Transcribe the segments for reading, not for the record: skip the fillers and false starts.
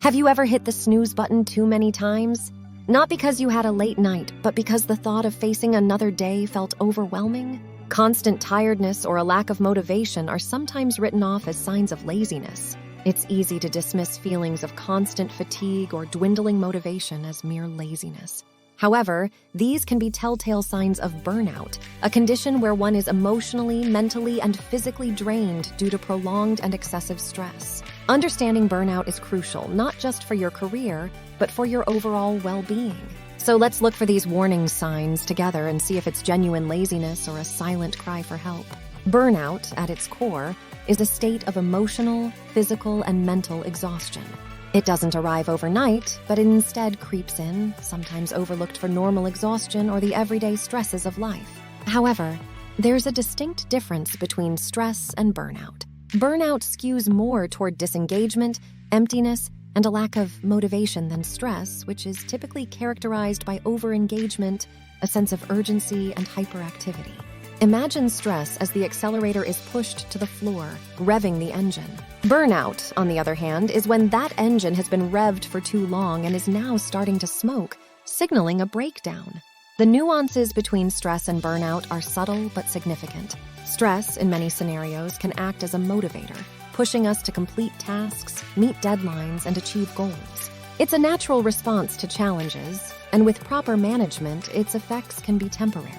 Have you ever hit the snooze button too many times? Not because you had a late night, but because the thought of facing another day felt overwhelming? Constant tiredness or a lack of motivation are sometimes written off as signs of laziness. It's easy to dismiss feelings of constant fatigue or dwindling motivation as mere laziness. However, these can be telltale signs of burnout, a condition where one is emotionally, mentally, and physically drained due to prolonged and excessive stress. Understanding burnout is crucial, not just for your career, but for your overall well-being. So let's look for these warning signs together and see if it's genuine laziness or a silent cry for help. Burnout, at its core, is a state of emotional, physical, and mental exhaustion. It doesn't arrive overnight, but it instead creeps in, sometimes overlooked for normal exhaustion or the everyday stresses of life. However, there's a distinct difference between stress and burnout. Burnout skews more toward disengagement, emptiness, and a lack of motivation than stress, which is typically characterized by overengagement, a sense of urgency, and hyperactivity. Imagine stress as the accelerator is pushed to the floor, revving the engine. Burnout, on the other hand, is when that engine has been revved for too long and is now starting to smoke, signaling a breakdown. The nuances between stress and burnout are subtle but significant. Stress, in many scenarios, can act as a motivator, pushing us to complete tasks, meet deadlines, and achieve goals. It's a natural response to challenges, and with proper management, its effects can be temporary.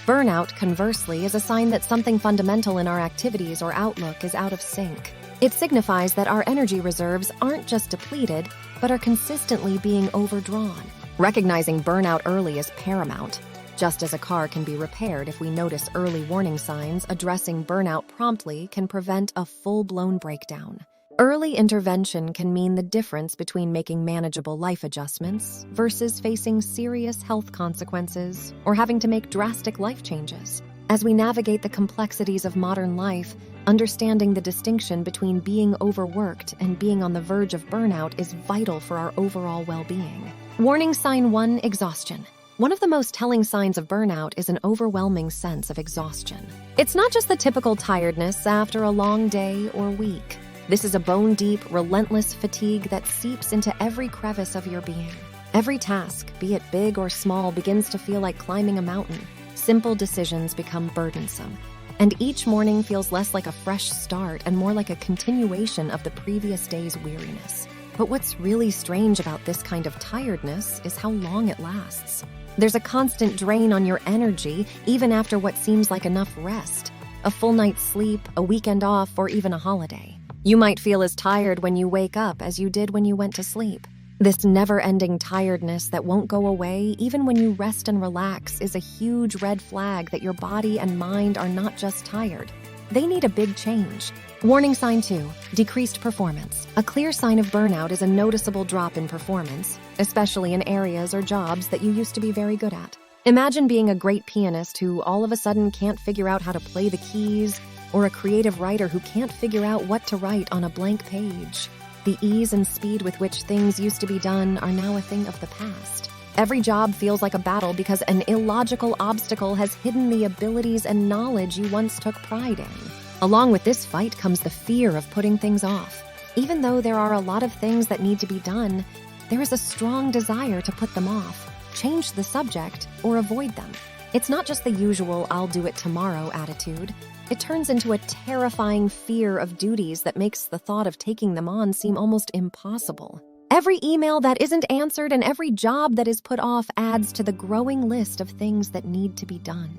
Burnout, conversely, is a sign that something fundamental in our activities or outlook is out of sync. It signifies that our energy reserves aren't just depleted, but are consistently being overdrawn. Recognizing burnout early is paramount. Just as a car can be repaired if we notice early warning signs, addressing burnout promptly can prevent a full-blown breakdown. Early intervention can mean the difference between making manageable life adjustments versus facing serious health consequences or having to make drastic life changes. As we navigate the complexities of modern life, understanding the distinction between being overworked and being on the verge of burnout is vital for our overall well-being. Warning sign 1: exhaustion. One of the most telling signs of burnout is an overwhelming sense of exhaustion. It's not just the typical tiredness after a long day or week. This is a bone-deep, relentless fatigue that seeps into every crevice of your being. Every task, be it big or small, begins to feel like climbing a mountain. Simple decisions become burdensome, and each morning feels less like a fresh start and more like a continuation of the previous day's weariness. But what's really strange about this kind of tiredness is how long it lasts. There's a constant drain on your energy, even after what seems like enough rest. A full night's sleep, a weekend off, or even a holiday. You might feel as tired when you wake up as you did when you went to sleep. This never-ending tiredness that won't go away even when you rest and relax is a huge red flag that your body and mind are not just tired. They need a big change. Warning sign 2: decreased performance. A clear sign of burnout is a noticeable drop in performance, especially in areas or jobs that you used to be very good at. Imagine being a great pianist who all of a sudden can't figure out how to play the keys, or a creative writer who can't figure out what to write on a blank page. The ease and speed with which things used to be done are now a thing of the past. Every job feels like a battle because an illogical obstacle has hidden the abilities and knowledge you once took pride in. Along with this fight comes the fear of putting things off. Even though there are a lot of things that need to be done, there is a strong desire to put them off, change the subject, or avoid them. It's not just the usual "I'll do it tomorrow" attitude. It turns into a terrifying fear of duties that makes the thought of taking them on seem almost impossible. Every email that isn't answered and every job that is put off adds to the growing list of things that need to be done.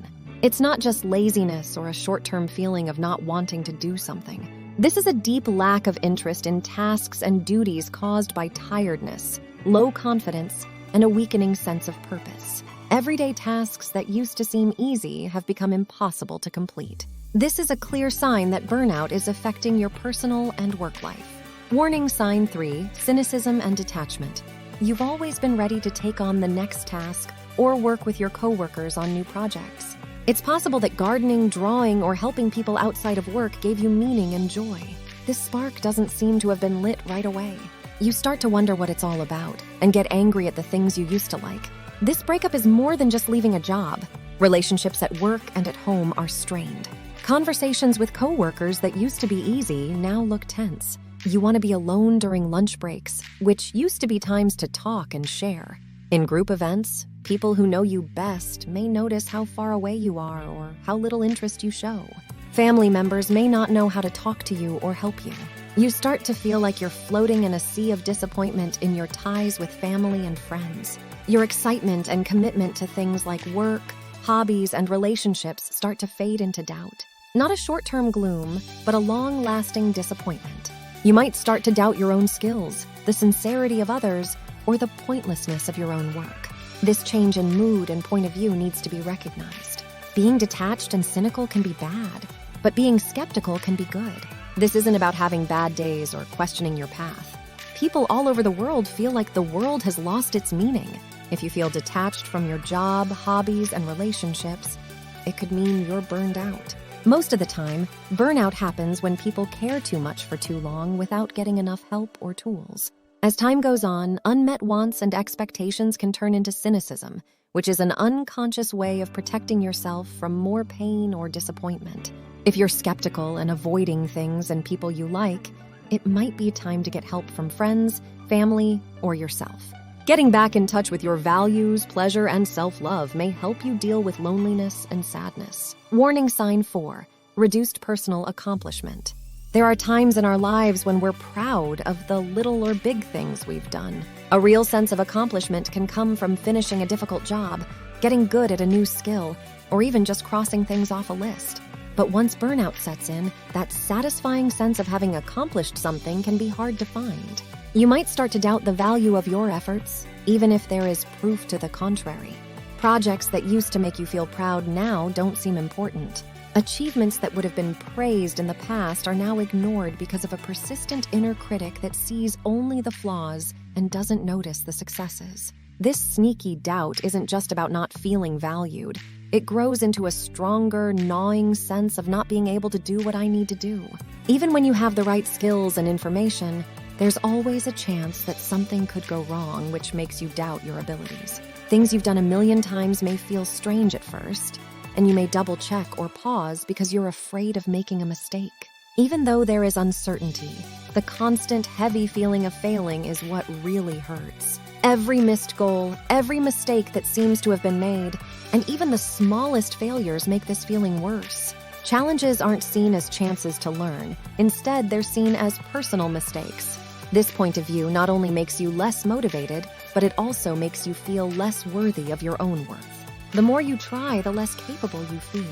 It's not just laziness or a short-term feeling of not wanting to do something. This is a deep lack of interest in tasks and duties caused by tiredness, low confidence, and a weakening sense of purpose. Everyday tasks that used to seem easy have become impossible to complete. This is a clear sign that burnout is affecting your personal and work life. Warning sign 3: cynicism and detachment. You've always been ready to take on the next task or work with your coworkers on new projects. It's possible that gardening, drawing, or helping people outside of work gave you meaning and joy. This spark doesn't seem to have been lit right away. You start to wonder what it's all about and get angry at the things you used to like. This breakup is more than just leaving a job. Relationships at work and at home are strained. Conversations with coworkers that used to be easy now look tense. You want to be alone during lunch breaks, which used to be times to talk and share. In group events, people who know you best may notice how far away you are or how little interest you show. Family members may not know how to talk to you or help you. You start to feel like you're floating in a sea of disappointment in your ties with family and friends. Your excitement and commitment to things like work, hobbies, and relationships start to fade into doubt. Not a short-term gloom, but a long-lasting disappointment. You might start to doubt your own skills, the sincerity of others, or the pointlessness of your own work. This change in mood and point of view needs to be recognized. Being detached and cynical can be bad, but being skeptical can be good. This isn't about having bad days or questioning your path. People all over the world feel like the world has lost its meaning. If you feel detached from your job, hobbies, and relationships, it could mean you're burned out. Most of the time, burnout happens when people care too much for too long without getting enough help or tools. As time goes on, unmet wants and expectations can turn into cynicism, which is an unconscious way of protecting yourself from more pain or disappointment. If you're skeptical and avoiding things and people you like, it might be time to get help from friends, family, or yourself. Getting back in touch with your values, pleasure, and self-love may help you deal with loneliness and sadness. Warning sign 4, reduced personal accomplishment. There are times in our lives when we're proud of the little or big things we've done. A real sense of accomplishment can come from finishing a difficult job, getting good at a new skill, or even just crossing things off a list. But once burnout sets in, that satisfying sense of having accomplished something can be hard to find. You might start to doubt the value of your efforts, even if there is proof to the contrary. Projects that used to make you feel proud now don't seem important. Achievements that would have been praised in the past are now ignored because of a persistent inner critic that sees only the flaws and doesn't notice the successes. This sneaky doubt isn't just about not feeling valued. It grows into a stronger, gnawing sense of not being able to do what I need to do. Even when you have the right skills and information, there's always a chance that something could go wrong, which makes you doubt your abilities. Things you've done a million times may feel strange at first, and you may double-check or pause because you're afraid of making a mistake. Even though there is uncertainty, the constant, heavy feeling of failing is what really hurts. Every missed goal, every mistake that seems to have been made, and even the smallest failures make this feeling worse. Challenges aren't seen as chances to learn. Instead, they're seen as personal mistakes. This point of view not only makes you less motivated, but it also makes you feel less worthy of your own worth. The more you try, the less capable you feel.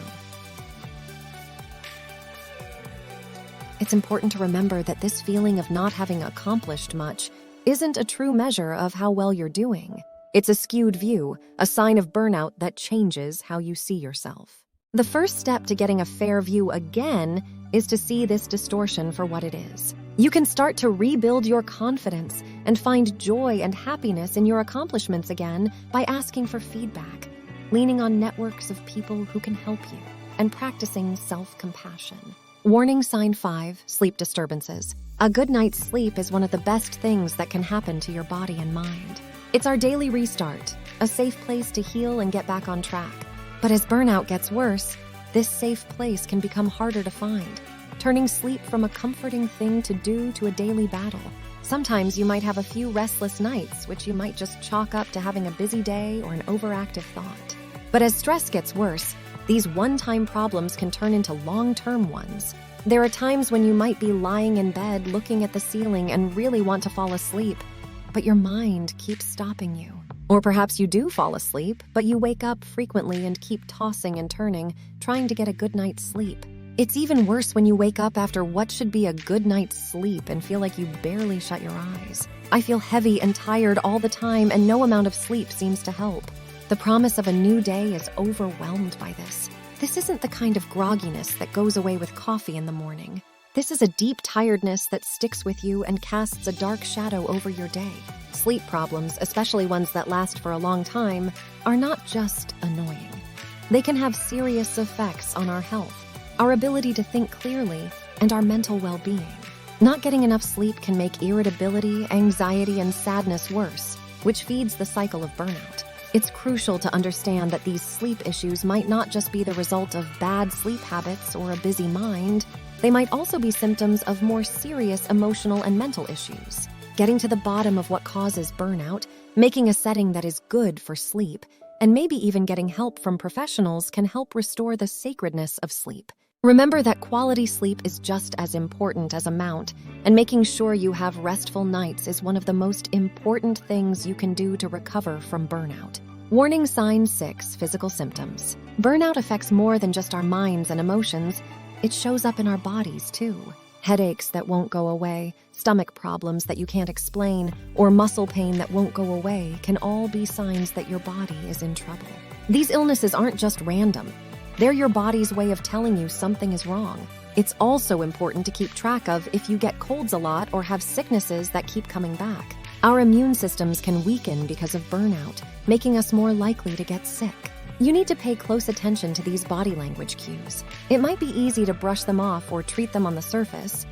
It's important to remember that this feeling of not having accomplished much isn't a true measure of how well you're doing. It's a skewed view, a sign of burnout that changes how you see yourself. The first step to getting a fair view again is to see this distortion for what it is. You can start to rebuild your confidence and find joy and happiness in your accomplishments again by asking for feedback, leaning on networks of people who can help you, and practicing self-compassion. Warning sign 5, sleep disturbances. A good night's sleep is one of the best things that can happen to your body and mind. It's our daily restart, a safe place to heal and get back on track. But as burnout gets worse, this safe place can become harder to find, turning sleep from a comforting thing to do to a daily battle. Sometimes you might have a few restless nights, which you might just chalk up to having a busy day or an overactive thought. But as stress gets worse, these one-time problems can turn into long-term ones. There are times when you might be lying in bed looking at the ceiling and really want to fall asleep, but your mind keeps stopping you. Or perhaps you do fall asleep, but you wake up frequently and keep tossing and turning, trying to get a good night's sleep. It's even worse when you wake up after what should be a good night's sleep and feel like you barely shut your eyes. I feel heavy and tired all the time, and no amount of sleep seems to help. The promise of a new day is overwhelmed by this. This isn't the kind of grogginess that goes away with coffee in the morning. This is a deep tiredness that sticks with you and casts a dark shadow over your day. Sleep problems, especially ones that last for a long time, are not just annoying. They can have serious effects on our health, our ability to think clearly, and our mental well-being. Not getting enough sleep can make irritability, anxiety, and sadness worse, which feeds the cycle of burnout. It's crucial to understand that these sleep issues might not just be the result of bad sleep habits or a busy mind. They might also be symptoms of more serious emotional and mental issues. Getting to the bottom of what causes burnout, making a setting that is good for sleep, and maybe even getting help from professionals can help restore the sacredness of sleep. Remember that quality sleep is just as important as amount, and making sure you have restful nights is one of the most important things you can do to recover from burnout. Warning sign 6, physical symptoms. Burnout affects more than just our minds and emotions. It shows up in our bodies too. Headaches that won't go away, stomach problems that you can't explain, or muscle pain that won't go away can all be signs that your body is in trouble. These illnesses aren't just random. They're your body's way of telling you something is wrong. It's also important to keep track of if you get colds a lot or have sicknesses that keep coming back. Our immune systems can weaken because of burnout, making us more likely to get sick. You need to pay close attention to these body language cues. It might be easy to brush them off or treat them on the surface,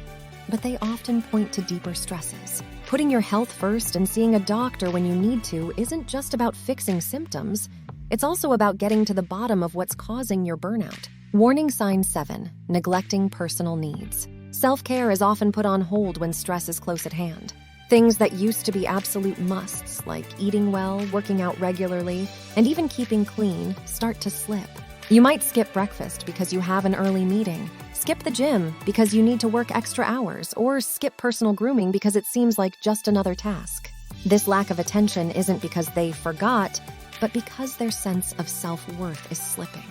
but they often point to deeper stresses. Putting your health first and seeing a doctor when you need to isn't just about fixing symptoms. It's also about getting to the bottom of what's causing your burnout. Warning sign 7, neglecting personal needs. Self-care is often put on hold when stress is close at hand. Things that used to be absolute musts, like eating well, working out regularly, and even keeping clean, start to slip. You might skip breakfast because you have an early meeting, skip the gym because you need to work extra hours, or skip personal grooming because it seems like just another task. This lack of attention isn't because they forgot, but because their sense of self-worth is slipping.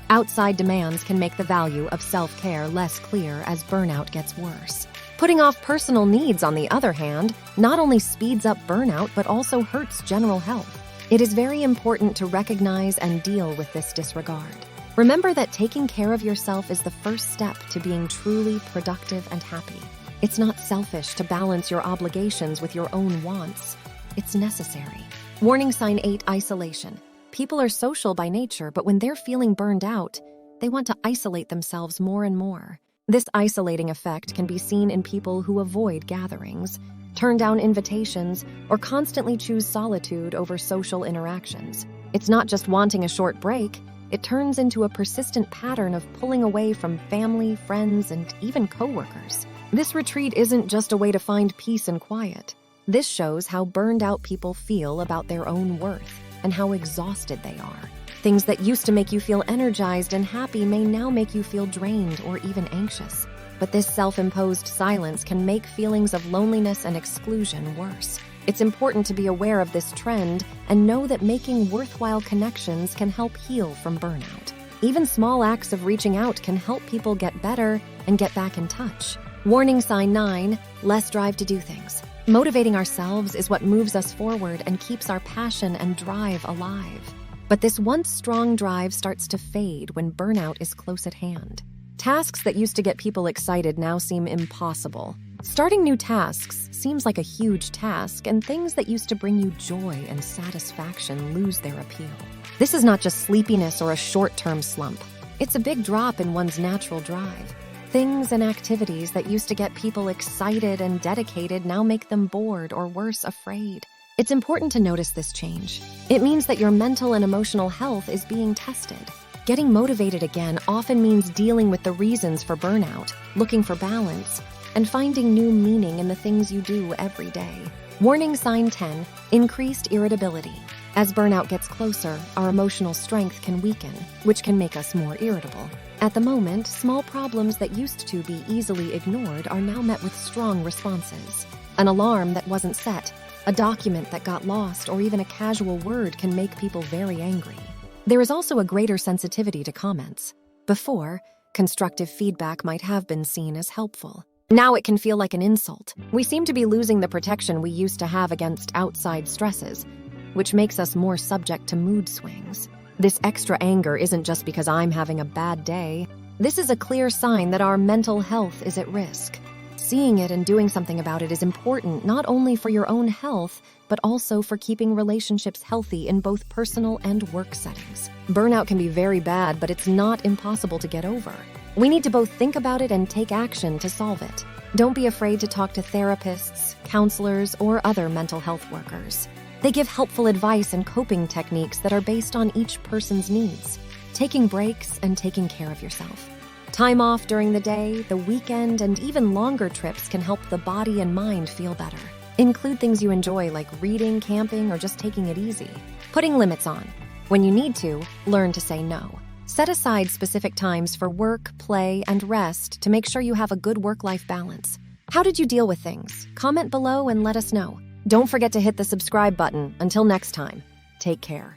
Outside demands can make the value of self-care less clear as burnout gets worse. Putting off personal needs, on the other hand, not only speeds up burnout but also hurts general health. It is very important to recognize and deal with this disregard. Remember that taking care of yourself is the first step to being truly productive and happy. It's not selfish to balance your obligations with your own wants. It's necessary. Warning sign 8, isolation. People are social by nature, but when they're feeling burned out, they want to isolate themselves more and more. This isolating effect can be seen in people who avoid gatherings, turn down invitations, or constantly choose solitude over social interactions. It's not just wanting a short break, it turns into a persistent pattern of pulling away from family, friends, and even coworkers. This retreat isn't just a way to find peace and quiet. This shows how burned out people feel about their own worth and how exhausted they are. Things that used to make you feel energized and happy may now make you feel drained or even anxious. But this self-imposed silence can make feelings of loneliness and exclusion worse. It's important to be aware of this trend and know that making worthwhile connections can help heal from burnout. Even small acts of reaching out can help people get better and get back in touch. Warning sign 9, less drive to do things. Motivating ourselves is what moves us forward and keeps our passion and drive alive. But this once strong drive starts to fade when burnout is close at hand. Tasks that used to get people excited now seem impossible. Starting new tasks seems like a huge task, and things that used to bring you joy and satisfaction lose their appeal. This is not just sleepiness or a short-term slump. It's a big drop in one's natural drive. Things and activities that used to get people excited and dedicated now make them bored or worse, afraid. It's important to notice this change. It means that your mental and emotional health is being tested. Getting motivated again often means dealing with the reasons for burnout, looking for balance, and finding new meaning in the things you do every day. Warning sign 10, increased irritability. As burnout gets closer, our emotional strength can weaken, which can make us more irritable. At the moment, small problems that used to be easily ignored are now met with strong responses. An alarm that wasn't set, a document that got lost, or even a casual word can make people very angry. There is also a greater sensitivity to comments. Before, constructive feedback might have been seen as helpful. Now it can feel like an insult. We seem to be losing the protection we used to have against outside stresses, which makes us more subject to mood swings. This extra anger isn't just because I'm having a bad day. This is a clear sign that our mental health is at risk. Seeing it and doing something about it is important not only for your own health, but also for keeping relationships healthy in both personal and work settings. Burnout can be very bad, but it's not impossible to get over. We need to both think about it and take action to solve it. Don't be afraid to talk to therapists, counselors, or other mental health workers. They give helpful advice and coping techniques that are based on each person's needs. Taking breaks and taking care of yourself. Time off during the day, the weekend, and even longer trips can help the body and mind feel better. Include things you enjoy like reading, camping, or just taking it easy. Putting limits on. When you need to, learn to say no. Set aside specific times for work, play, and rest to make sure you have a good work-life balance. How did you deal with things? Comment below and let us know. Don't forget to hit the subscribe button. Until next time, take care.